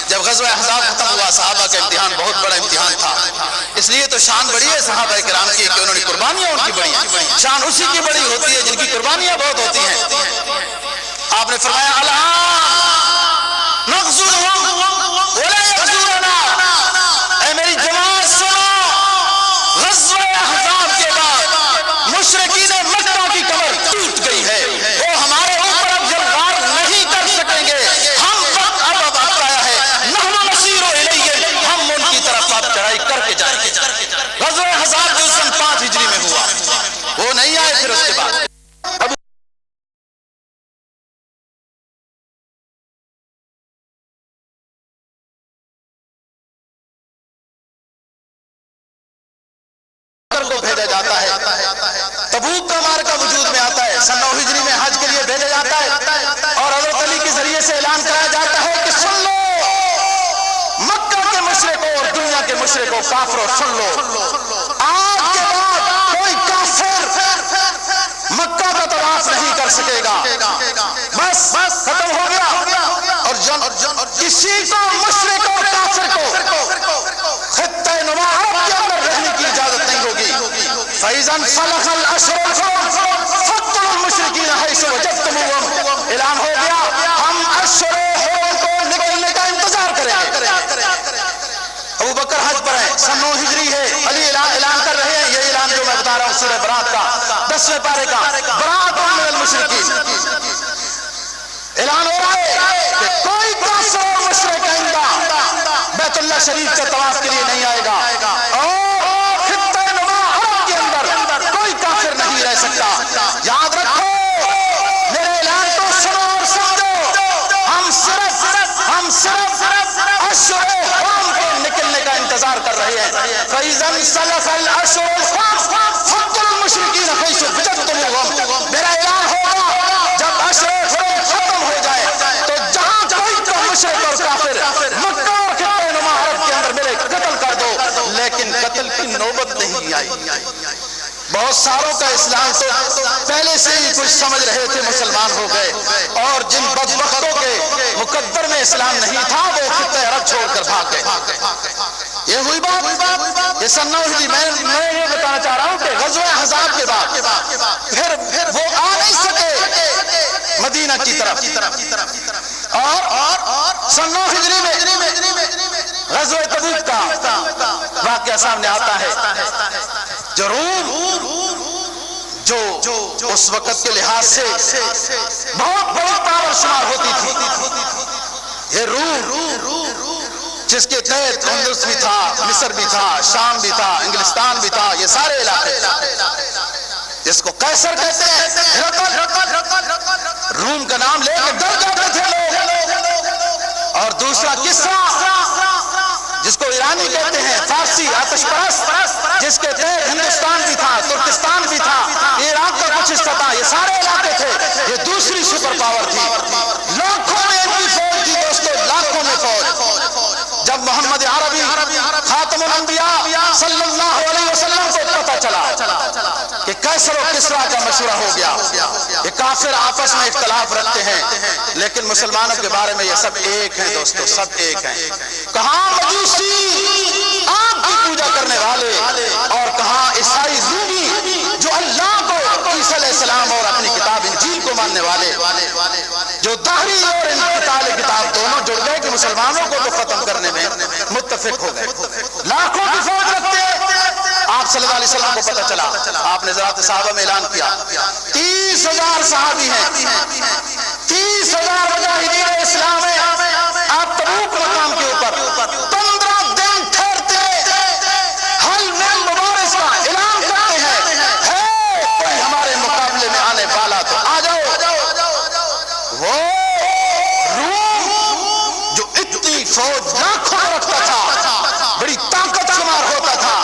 جب غزوہ احزاب ختم ہوا صحابہ کا امتحان بہت بڑا امتحان تھا، اس لیے تو شان بڑی ہے صحابہ کرام کی کہ انہوں نے قربانیاں ان کی بڑی ہیں، شان اسی کی بڑی ہوتی ہے جن کی قربانیاں بہت ہوتی ہیں۔ آپ نے فرمایا الآن نغزوهم ولا يغزوننا، اے میری جماعت سنو، غزوہ احزاب کے بعد مشرکین مکہ کی کمر ٹوٹ گئی ہے، وہ ہمارے اوپر اب جلوار نہیں کر سکیں گے، ہم وقت اب آیا ہے، نحن نسیر الیہم، ہم ان کی طرف اب چڑھائی کر کے جائیں گے۔ غزوہ احزاب جو سن 5 ہجری میں ہوا وہ نہیں آئے، پھر اس کے بعد کو بھیجا جاتا ہے، تبوک کا مارکہ وجود میں آتا ہے، سن 9 ہجری میں حج کے لیے بھیجا جاتا ہے، اور حضرت علی کے ذریعے سے اعلان کرایا جاتا ہے کہ سن لو مکہ کے مشرکوں اور دنیا کے مشرکوں کافروں، سن لو، آج کے بعد کافر مکہ کا طواف نہیں کر سکے گا. بس ختم ہو گیا. اور کسی کو مشرک اور کافر کو خطہ نما عرب کے اندر رہنے کی اجازت نہیں ہوگی. فَإِذَا انْسَلَخَ الْأَشْهُرُ الْحُرُمُ فَاقْتُلُوا الْمُشْرِكِينَ حَيْثُ وَجَدتُّمُوهُمْ. اعلان ہو گیا ہم اشہر حرم کو نکلنے کا انتظار کریں گے. ابو بکر حج پر ہیں, سن 9 ہجری ہے. علی اعلان کر رہے ہیں, یہ اعلان جو میں بتا رہا ہوں سورہ برات کا 10ویں پارے کا, برات من المشرکین. اعلان ہو رہا ہے کہ کوئی کافر اور مشرک آئندہ بیت اللہ شریف کے طواف کے لیے نہیں آئے گا, اور خطہ نما عرب کے اندر کوئی کافر نہیں رہ سکتا. یاد رکھو میرے اعلان کو سنو اور سمجھو. ہم صرف اشہر حرم کو نکلنے کا انتظار کر رہے ہیں. فَإِذَا انْسَلَخَ الْأَشْهُرُ الْحُرُمُ فَاقْتُلُوا الْمُشْرِكِينَ حَيْثُ وَجَدتُّمُوهُمْ. میرا اعلان ہوگا جب اشہر حرم ختم ہو جائے تو جہاں کوئی مشرک اور کافر مکہ اور خطہ نما عرب کے اندر ملے قتل کر دو. لیکن قتل کی نوبت نہیں آئی. بہت ساروں کا اسلام تو پہلے سے ہی کچھ سمجھ رہے تھے مسلمان ہو گئے, اور جن بدبختوں کے مقدر میں اسلام نہیں تھا وہ خطہ عرب چھوڑ کر بھاگ گئے. یہ ہوئی بات. یہ سن 9 ہجری. میں یہ بتانا چاہ رہا ہوں کہ غزوہ احزاب کے بعد پھر وہ آ نہیں سکے مدینہ کی طرف, اور سن 9 ہجری میں غزوہ تبوک کا واقعہ سامنے آتا ہے. جو روم جو اس وقت کے لحاظ سے بہت بڑی پاور شمار ہوتی تھی, یہ روم جس کے تحت اندلس بھی تھا, مصر بھی تھا, شام بھی تھا, انگلستان بھی تھا, یہ سارے علاقے جس کو قیصر کہتے ہیں, روم کا نام لے کے ڈر جاتے تھے لوگ. اور دوسرا کسرا جس کو ایرانی کہتے ہیں, فارسی آتش پرست, جس کے تحت ہندوستان بھی تھا, ترکستان بھی تھا, عراق کا کچھ حصہ تھا, یہ سارے علاقے تھے. یہ دوسری سپر پاور تھی. لاکھوں میں ان کی فوج تھی دوستو, لاکھوں میں فوج. جب محمد عربی خاتم الانبیاء صلی اللہ علیہ وسلم کو پتہ چلا کہ قیصر و کسریٰ کا مشورہ ہو گیا, یہ کافر آپس میں اختلاف رکھتے ہیں لیکن مسلمانوں کے بارے میں یہ سب ایک ہیں دوستو, سب ایک ہیں. کہاں مجوسی آپ کی پوجا کرنے والے, اور کہاں عیسائی رومی جو اللہ کو, عیسیٰ علیہ السلام اور اپنی کتاب انجیل کو ماننے والے, جو دہری اور انقطاع کتاب دونوں جڑ گئے کہ مسلمانوں کو تو ختم کرنے میں متفق ہو گئے. لاکھوں کی فوج رکھتے آپ صلی اللہ علیہ وسلم کو پتہ چلا, آپ نے ذرات صحابہ میں اعلان کیا 30,000 صحابی ہیں, 30,000 مجاہدین اسلام ہیں. آپ تبوک مقام کے اوپر 15 دن ٹھہرتے حل میں مبارز کا اعلان کرتے ہیں, ہے کوئی ہمارے مقابلے میں آنے والا تو آ جاؤ. وہ روم جو اتنی فوج لاکھوں رکھتا تھا, بڑی طاقت شمار ہوتا تھا,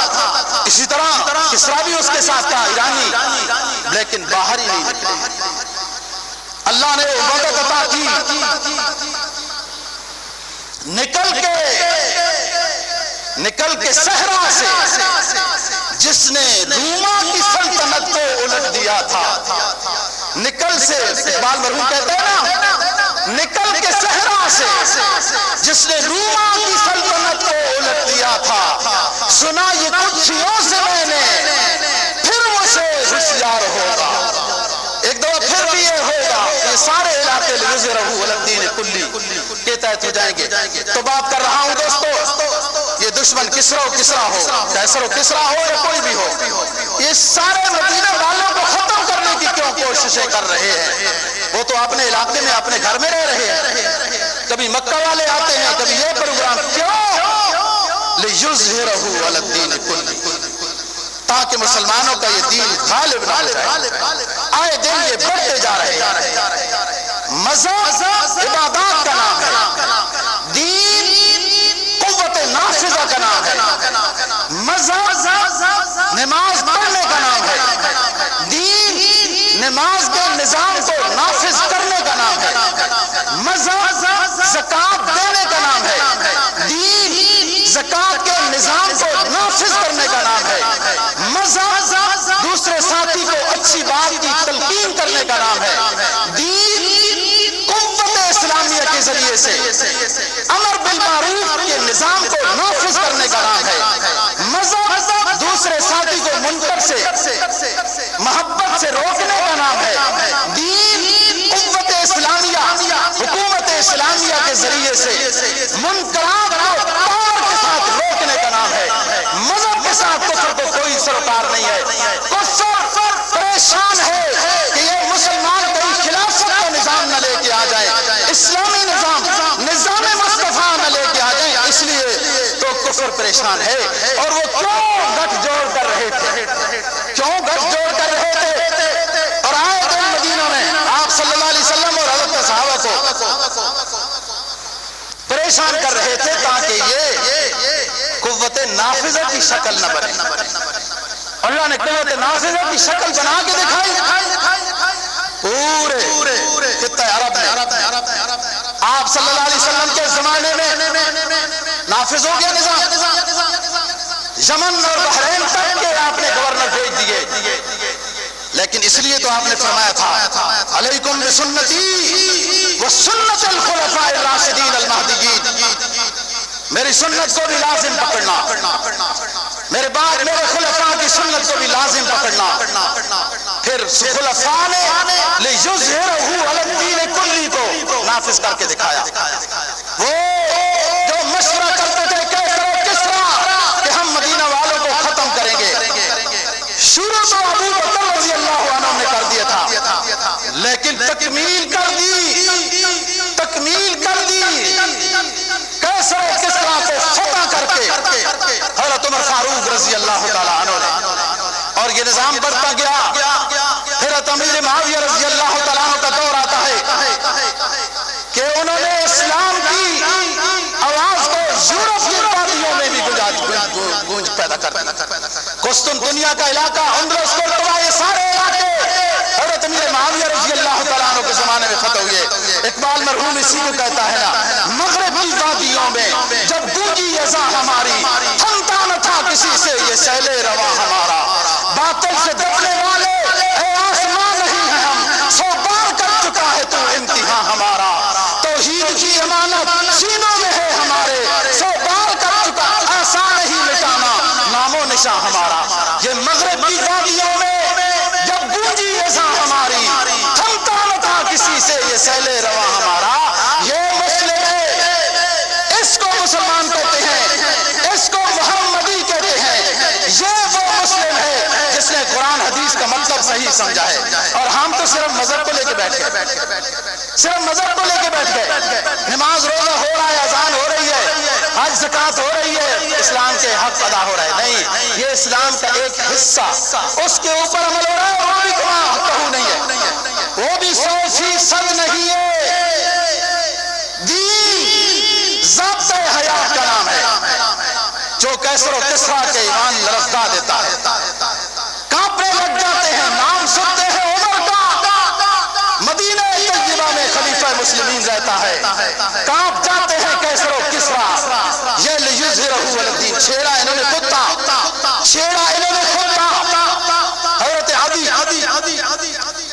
اسی طرح کسریٰ بھی اس کے ساتھ تھا, ایرانی, لیکن باہر ہی نہیں نکلے. اللہ نے مدد عطا کی, نکل کے صحرا سے جس نے روما کی سلطنت کو الٹ دیا تھا, نکل سے اقبال مرحوم کہتے ہیں نا, نکل کے صحرا سے جس نے روما کی سلطنت کو الٹ دیا تھا, سنا یہ کچھیوں سے میں نے, پھر وہ سے ہوشیار ہوگا. ایک دو پھر بھی یہ ہوگا, یہ سارے علاقے لِيُظْهِرَهُ عَلَى الدِّينِ كُلِّهِ کے تحت ہو جائیں گے. تو بات کر رہا ہوں دوستو, یہ دشمن کسریٰ و کسریٰ ہو, قیصر و کسریٰ ہو یا کوئی بھی ہو, یہ سارے مدینہ والوں کو ختم کرنے کی کیوں کوششیں کر رہے ہیں؟ وہ تو اپنے علاقے میں اپنے گھر میں رہ رہے ہیں. کبھی مکہ والے آتے ہیں, کبھی یہ پروگرام, کیوں؟ لِيُظْهِرَهُ عَلَى الدِّينِ كُلِّهِ, تاکہ مسلمانوں کا یہ دین غالب نہ ہو جائے. آئے دن یہ بڑھتے جا رہے ہیں. مذہب عبادات کا نام ہے, دین قوت نافذہ کا نام ہے, مذہب نماز پڑھنے کا نام ہے, دین نماز کے نظام کو نافذ کرنے کا نام ہے, مذہب زکوٰۃ دینے کا نام ہے, دین زکوٰۃ کے نظام کو نافذ کرنے کا نام ہے, مذہب دوسرے ذریعے سے امر بالمعروف کے نظام کو نافذ کرنے کا نام ہے۔ مذہب دوسرے ساتھی کو منکر سے محبت سے روکنے کا نام ہے۔ دین قوت اسلامیہ حکومت اسلامیہ کے ذریعے سے منکرات کو پار کے ساتھ روکنے کا نام ہے۔ مذہب کے ساتھ کفر کو کوئی سروکار نہیں ہے۔ کفر پریشان ہے کہ یہ مسلمان کوئی خلافت کا نظام نہ لے کے آ جائے، اسلامی نظام مصطفیٰ نہ لے کے آ جائیں، اس لیے تو کفر پریشان ہے۔ اور وہ کیوں گٹھ جوڑ کر رہے تھے، کیوں گٹھ جوڑ کر رہے تھے اور آئے تھے مدینہ میں آپ صلی اللہ علیہ وسلم اور حضرت صحابہ کو پریشان کر رہے تھے تاکہ یہ قوت نافذہ کی شکل نہ بنے۔ اللہ نے قوت نافذہ کی شکل بنا کے دکھائی پورے خطہ عرب میں۔ آپ صلی اللہ علیہ وسلم کے زمانے میں نافذ ہو گیا نظام، یمن اور بحرین تک کے آپ نے گورنر بھیج دیے، لیکن اس لیے تو آپ نے فرمایا تھا علیکم بسنتی وسنت الخلفاء الراشدین المہدیین، میری سنت کو بھی لازم پکڑنا، میرے بعد میرے خلفاء کی سنت کو بھی لازم پکڑنا۔ پھر خلفاء نے لیظہرہ علی الدین کلی کو نافذ کر کے دکھایا۔ وہ جو مشورہ کرتے تھے کہ ہم مدینہ والوں کو ختم کریں گے، شروع تو ابو بکر رضی اللہ عنہ نے کر دیا تھا، لیکن تکمیل کر دی کیسر و کسریٰ کو فتح کر کے حضرت عمر فاروق رضی اللہ تعالیٰ عنہ نے، اور یہ نظام بڑھتا گیا۔ پھر امیر معاویہ رضی اللہ تعالیٰ عنہ کا دور آتا ہے کہ انہوں نے اسلام کی آواز کو یورپ کی وادیوں میں بھی گونج پیدا کر دی۔ قسطنطنیہ کا علاقہ، اندلس، قرطبہ، یہ سارے علاقے حضرت امیر معاویہ رضی اللہ تعالیٰ عنہ کے زمانے میں فتح ہوئے۔ اقبال مرحوم اسی کو کہتا ہے نا، مغرب کی وادیوں میں جب گونجی اذان ہماری، تھمتا نہ تھا کسی سے یہ سیل رواں ہمارا، باطل سے ڈرنے والے اے آسمان نہیں ہیں ہم، 100 بار کر چکا ہے تو امتحان ہمارا، توحید کی امانت سینوں میں ہے ہمارے، 100 بار کر چکا، آسان نہیں مٹانا نام و نشاں ہمارا۔ یہ مغرب کی وادیوں میں جب گونجی اذان ہماری، تھمتا نہ تھا کسی سے یہ سیل رواں ہمارا۔ یہ مسئلے ہے، اس کو مسلمان کہتے ہیں، اس کو محمدی کہتے ہیں۔ یہ وہ مسلم ہے جس نے قرآن حدیث کا مطلب صحیح سمجھا ہے، اور ہم تو صرف مذہب کو لے کے بیٹھ گئے، صرف مذہب کو لے کے بیٹھ گئے۔ نماز روزہ ہو رہا ہے، اذان ہو رہی ہے، حج زکات ہو رہی ہے، اسلام کے حق ادا ہو رہا ہے، نہیں، یہ اسلام کا ایک حصہ، اس کے اوپر عمل ہو رہا ہے، وہ بھی کہوں نہیں ہے، وہ بھی 100% نہیں ہے۔ دین ضابطۂ حیات کا نام ہے جو کیسر و کسریٰ کے ایمان لرزا دیتا ہے، کانپنے لگ جاتے ہیں، نام سنتے ہیں عمر کا، مدینہ طیبہ میں خلیفہ مسلمین رہتا ہے، کانپ جاتے ہیں کیسر و کسریٰ، یہ لیظہرہ علی الدین، چھیڑا انہوں نے خود تھا، حضرت عدی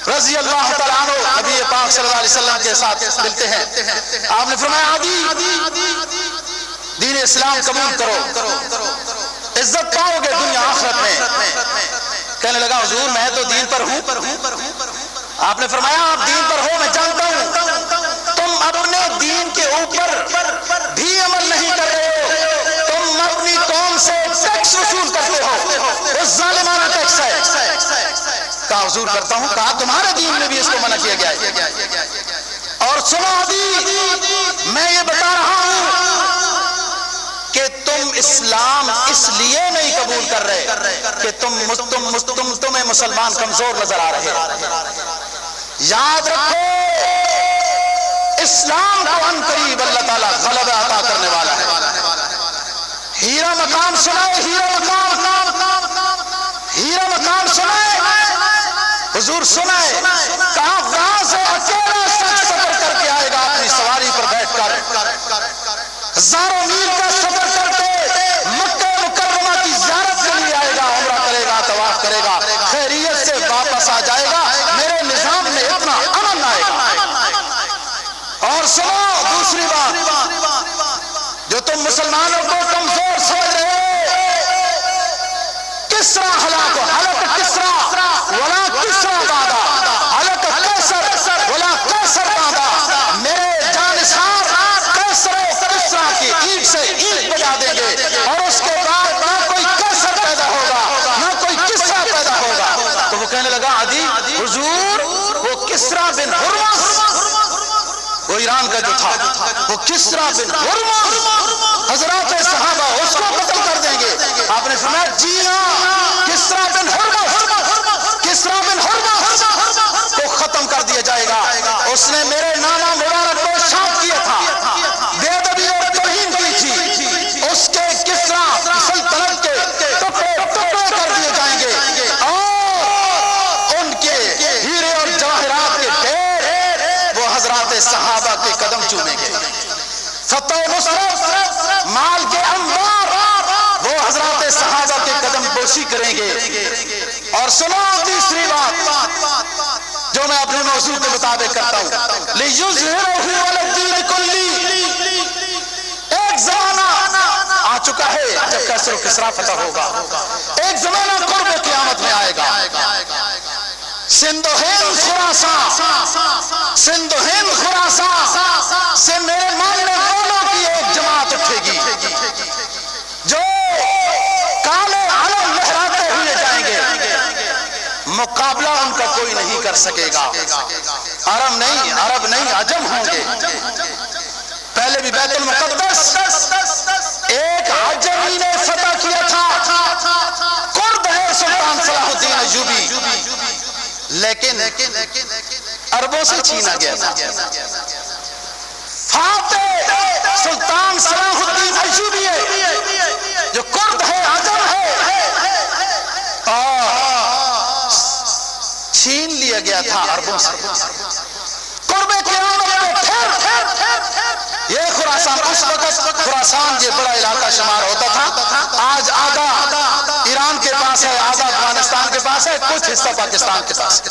رضی اللہ تعالیٰ عنہ نبی پاک صلی اللہ علیہ وسلم کے ساتھ ملتے ہیں، آپ نے فرمایا عدی دین اسلام قبول کرو، عزت پاؤ گے دنیا آخرت میں۔ کہنے لگا حضور میں تو دین پر ہوں۔ آپ نے فرمایا آپ دین پر ہو، میں جانتا ہوں، تم اپنے دین کے اوپر بھی عمل نہیں کر رہے ہو، تم اپنی قوم سے ٹیکس وصول کرتے ہو، وہ ظالمانہ ٹیکس ہے۔ کہا حضور کرتا ہوں، کہا تمہارے دین میں بھی اس کو منع کیا گیا ہے، اور سنو عدی میں یہ بتا رہا ہوں کہ تم اسلام اس لیے نہیں قبول کر رہے کہ تمہیں مسلمان کمزور نظر آ رہے۔ یاد رکھو اسلام کو ان قریب اللہ تعالیٰ غلبہ عطا کرنے والا ہے۔ ہیرا مقام سنائے، ہیرا مقام سنائے، حضور سنائے، کہاں وہاں سے اکیلا شخص سفر کر کے آئے گا اپنی سواری پر بیٹھ کر، ہزاروں میل کا سفر کر کے مکہ مکرمہ کی زیارت کے لیے آئے گا، عمرہ کرے گا، طواف کرے گا، خیریت سے واپس آ جائے گا، میرے نظام میں اتنا امن آئے گا۔ اور سنو دوسری بات جو تم مسلمانوں کو کمزور سمجھ رہے ہو، کسرا ہلاک حلق کسرا ولا کسرا بادا، حلق کیسر ولا کیسر بادا، میرے جانثار کیسر و کسرا کی اینٹ سے اینٹ بجا دیں گے، اور اس کے بعد نہ کوئی کیسر پیدا ہوگا نہ کوئی کسرا پیدا ہوگا۔ تو وہ کہنے لگا عدی حضور وہ کسرا بن ہرمز، وہ ایران کا جو تھا، وہ کسرا بن ہرمز، حضرات صحابہ اس کو قتل کر دیں گے۔ آپ نے فرمایا جی ہاں، کسرا بن ہرمز، کسرا بن ہرمز کو ختم کر دیا جائے گا، اس نے میرے نانا مبارک کو شاد کیا تھا، بے ادبی اور توہین کی تھی، اس کے کسرا سلطنت کے ٹکڑے ٹکڑے کر دیے جائیں گے، اور ان کے ہیرے اور جواہرات کے ڈھیر وہ حضرات صحابہ کے قدم چومیں گے، فتح و نصرت مال کے انبار وہ حضرات صحابہ کے قدم بوسی کریں گے۔ اور سنو تیسری بات جو میں اپنے موضوع کے مطابق کرتا ہوں، لِيُظْهِرَهُ عَلَى الدِّينِ كُلِّهِ، ایک زمانہ آ چکا ہے جب کیسر و کسرا فتح ہوگا، ایک زمانہ قرب قیامت میں آئے گا، سندھ و ہند خراسان، سندھ و ہند خراسان سے میرے ماننے والوں کی ایک جماعت اٹھے گی جو کالے علم لہراتے ہوئے جائیں گے، مقابلہ ان کا کوئی نہیں کر سکے گا، عرب نہیں عجم ہوں گے۔ پہلے بھی بیت المقدس ایک عجمی نے فتح کیا تھا، قرب ہے سلطان صلاح الدین ایوبی، لیکن عربوں سے چھینا گیا تھا۔ فاتح سلطان صلاح الدین ایوبی ہے جو کرد ہے، عجم ہے، اور چھین لیا گیا تھا عربوں سے۔ قرب قیامت میں پھر یہ خراسان، اس وقت خراسان یہ بڑا علاقہ شمار ہوتا تھا، آج آدھا ایران کے پاس ہے، آدھا افغانستان کے پاس ہے، کچھ حصہ پاکستان کے پاس۔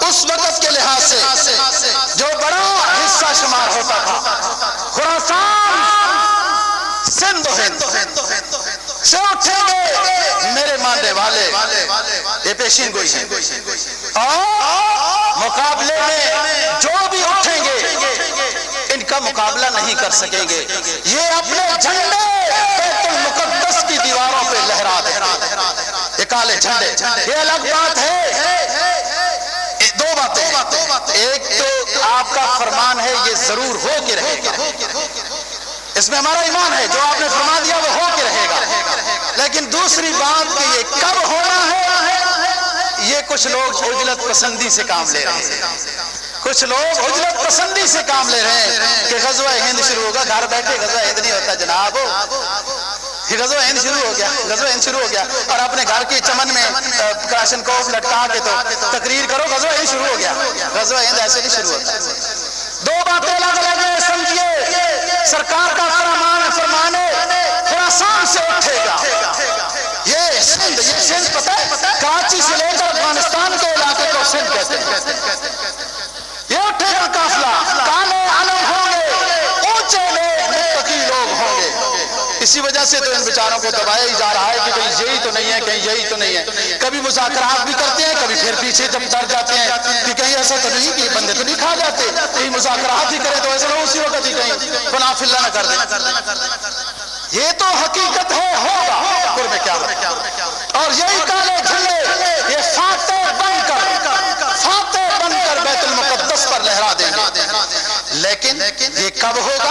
اس وقت کے لحاظ سے جو بڑا حصہ شمار ہوتا تھا خراسان، سندھ و ہند سے اٹھیں گے میرے ماننے والے، یہ پیشین گوئی ہیں، اور مقابلے میں جو بھی اٹھیں گے ان کا مقابلہ نہیں کر سکیں گے، یہ اپنے جھنڈے بیت المقدس کی دیواروں پہ لہرا دیں، یہ کالے جھنڈے۔ یہ الگ بات ہے، دو باتیں، ایک تو آپ کا فرمان ہے یہ ضرور ہو کے رہے گا، اس میں ہمارا ایمان ہے، جو آپ نے فرما دیا وہ ہو کے رہے گا، لیکن دوسری بات کہ یہ کب ہونا ہے، یہ کچھ لوگ عجلت پسندی سے کام لے رہے ہیں، کچھ لوگ عجلت پسندی سے کام لے رہے ہیں کہ غزوہ ہند شروع ہوگا، گھر بیٹھے غزوہ ہند نہیں ہوتا جناب، غزوہ ہند شروع ہو گیا، غزوہ ہند شروع ہو گیا، اور اپنے گھر کے چمن میں کراشن کوف لٹکا کے تو تقریر کرو غزوہ ہند شروع ہو گیا، غزوہ ہند ایسے نہیں شروع ہوتا۔ دو باتیں الگ الگ ہیں، سمجھیے، سرکار کا فرمانے خراسان سے اٹھے گا، یہ سندھ پتہ ہے کراچی سے لے کر افغانستان کے علاقے کو سندھ کہتے ہیں، یہ اٹھے گا قافلہ، کالے علم ہوں گے، اونچے لوگ، متقی لوگ ہوں گے۔ اسی وجہ سے تو ان بیچاروں کو دبایا ہی جا رہا ہے کہ کہیں یہی تو نہیں ہے، کہیں یہی تو نہیں ہے، کبھی مذاکرات بھی کرتے ہیں، کبھی پھر پیچھے جب ڈر جاتے ہیں کہ کہیں ایسا تو نہیں کہ بندے تو نہیں کھا جاتے، کہیں مذاکرات ہی کریں تو ایسا نہ اسی وقت ہی کہیں فلاں فلاں نہ کر دیں۔ یہ تو حقیقت ہے، ہوگا قرب قیامت، اور یہی کالے جھنڈے یہ فاتح بن کر بیت المقدس پر لہرا دیں گے، لیکن یہ کب ہوگا؟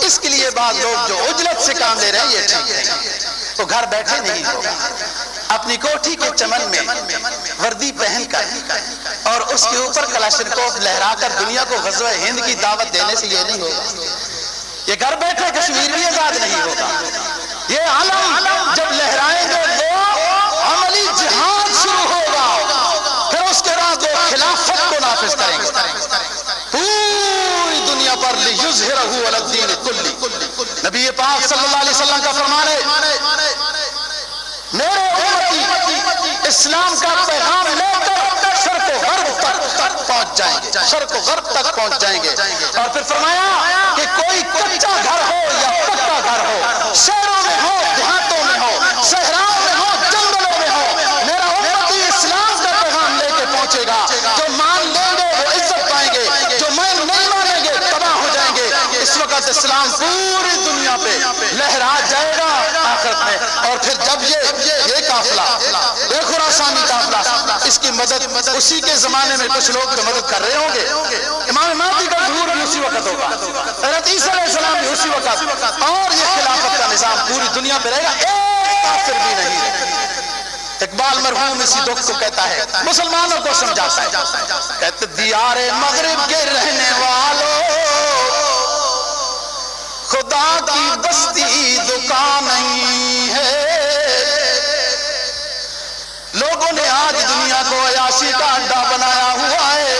اس کے لیے بعض لوگ جو عجلت سے کام لے رہے ہیں یہ ٹھیک ہے، تو گھر بیٹھے نہیں ہوگا، اپنی کوٹھی کے چمن میں وردی پہن کر اور اس کے اوپر کلاشنکوف لہرا کر دنیا کو غزوہ ہند کی دعوت دینے سے یہ نہیں ہوگا، یہ گھر بیٹھے کشمیر بھی آزاد نہیں ہوگا، یہ علم جب لہرائیں گے وہ عملی جہاد شروع ہوگا، پھر اس کے بعد وہ خلافت کو نافذ کریں گے پوری دنیا پر، لِيُظْهِرَهُ عَلَى الدِّينِ كُلِّهِ۔ نبی پاک صلی اللہ علیہ وسلم کا فرمان ہے، میرے امتی اسلام کا پیغام لے کر شرق و غرب تک پہنچ جائیں گے، شرق و غرب تک پہنچ جائیں گے۔ اور پھر فرمایا کہ کوئی کچا گھر ہو یا پکا گھر ہو، شہروں میں ہو دیہاتوں میں ہو، صحراؤں میں ہو جنگلوں میں ہو، میرا امتی اسلام کا پیغام لے کے پہنچے گا۔ جو مان لیں گے وہ عزت پائیں گے، جو نہیں مانیں گے تباہ ہو جائیں گے۔ اس وقت اسلام پوری دنیا پہ لہرا جائے گا آخرت میں۔ اور پھر جب یہ قافلہ، یہ خراسانی قافلہ، اس کی مدد اسی کے زمانے میں کچھ لوگ تو مدد کر رہے ہوں گے۔ امام مہدی کا ظہور بھی اسی وقت ہوگا، حضرت عیسیٰ علیہ السلام بھی اسی وقت، اور یہ خلافت کا نظام پوری دنیا پہ رہے گا، ایک کافر بھی نہیں رہے گا۔ اقبال مرحوم اسی دکھ کو کہتا ہے، مسلمانوں کو سمجھاتا ہے، کہتے دیار مغرب کے رہنے والوں، خدا کی بستی دکان نہیں ہے۔ لوگوں نے آج دنیا کو عیاشی کا اڈا بنایا ہوا ہے،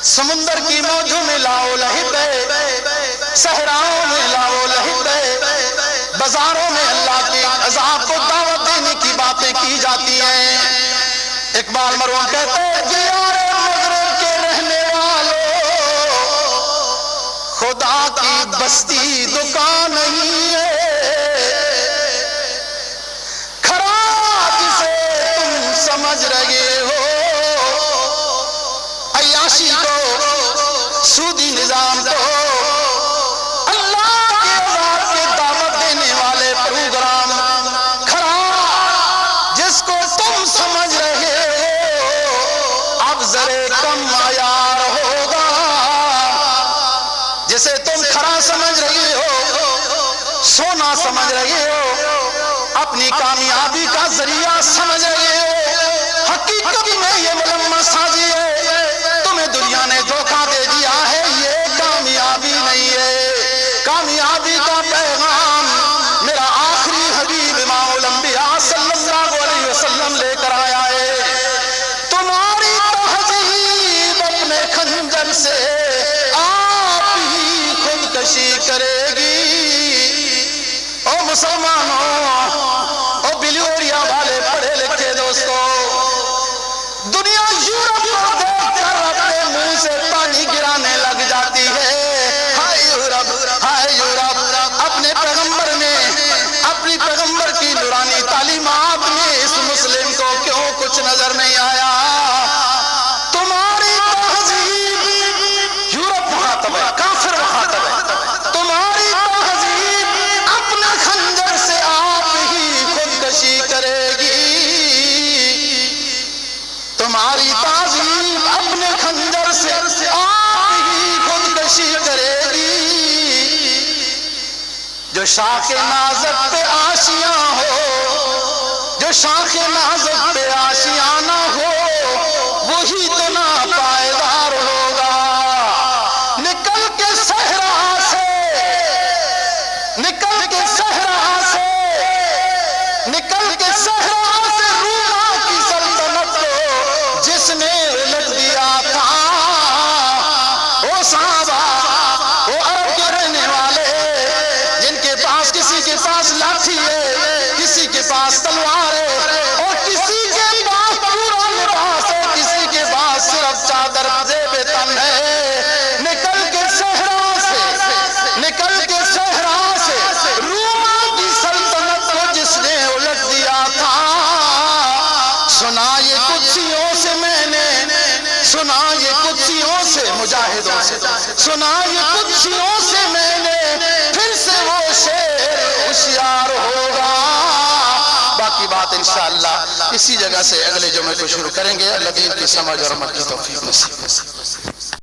سمندر کی موجوں میں لاؤ لہب ہے، صحراؤں میں لاؤ لہب ہے، بازاروں میں اللہ کے عذاب کو دعوت دینے کی باتیں کی جاتی ہیں۔ اقبال مرحوم کہتے ہیں دیار مغرب کے رہنے والوں، خدا کی بستی دکان نہیں ہے۔ سمجھ رہے ہو عیاشی کو، سودی نظام کو، اللہ کے عذاب کی دعوت دینے والے پروگرام، کھرا جس کو تم سمجھ رہے ہو اب ذرے کم معیار ہوگا۔ جسے تم کھرا سمجھ رہے ہو، سونا سمجھ رہے ہو، اپنی کامیابی کا ذریعہ سمجھ رہے ہو، حقیقت میں یہ ملمس سازی ہے، تمہیں دنیا نے دھوکہ دے دیا ہے، یہ کامیابی نہیں ہے۔ کامیابی کا پیغام میرا آخری حبیب امام الانبیاء صلی اللہ علیہ وسلم لے کر آیا ہے۔ تمہاری تہذیب اپنے خنجر سے آپ ہی خودکشی کرے گی۔ او مسلمانوں، او بلیوریا والے پڑھے لکھے دوستو، دنیا یورپ کو دیکھ کر اپنے منہ سے پانی گرانے لگ جاتی ہے۔ ہائے یورپ، ہائے یورپ، اپنے پیغمبر نے، اپنی پیغمبر کی نورانی تعلیمات میں اس مسلم کو کیوں کچھ نظر نہیں آیا؟ تمہاری تہذیب، یورپ مخاطب ہے، کافر مخاطب ہے، تمہاری تہذیب اپنے خنجر سے آپ ہی خودکشی کرے گی۔ تمہاری تہذیب اپنے خنجر سے آپ ہی خودکشی کرے گی۔ جو شاخ نازک پہ آشیاں ہو، جو شاخ نازک پہ آشیانہ ہو، وہی تو ناپائیدار ہوگا۔ نکل کے صحرا سے، نکل کے صحرا سے، نکل کے صحرا سے روما کی سلطنت کو جس نے الٹ دیا تھا، وہ صحابہ، وہ عرب کے رہنے والے جن کے پاس کسی کے پاس لاٹھی ہے، کسی کے پاس تلوار ہے، اور کسی کے پاس پورا لباس ہے، کسی کے پاس صرف چادر زیب تن ہے۔ نکل کے صحرا سے، نکل کے صحرا سے روما کی سلطنت کو جس نے الٹ دیا تھا، سنا یہ قدسیوں سے میں نے، سنا یہ قدسیوں سے، مجاہدوں سے سنا یہ قدسیوں سے میں نے، پھر سے وہ شعر ہوشیار ہوگا۔ باقی بات انشاءاللہ اسی جگہ سے اگلے جمعے کو شروع کریں گے۔ اللہ دین کی سمجھ اور عمل کی توفیق نصیب۔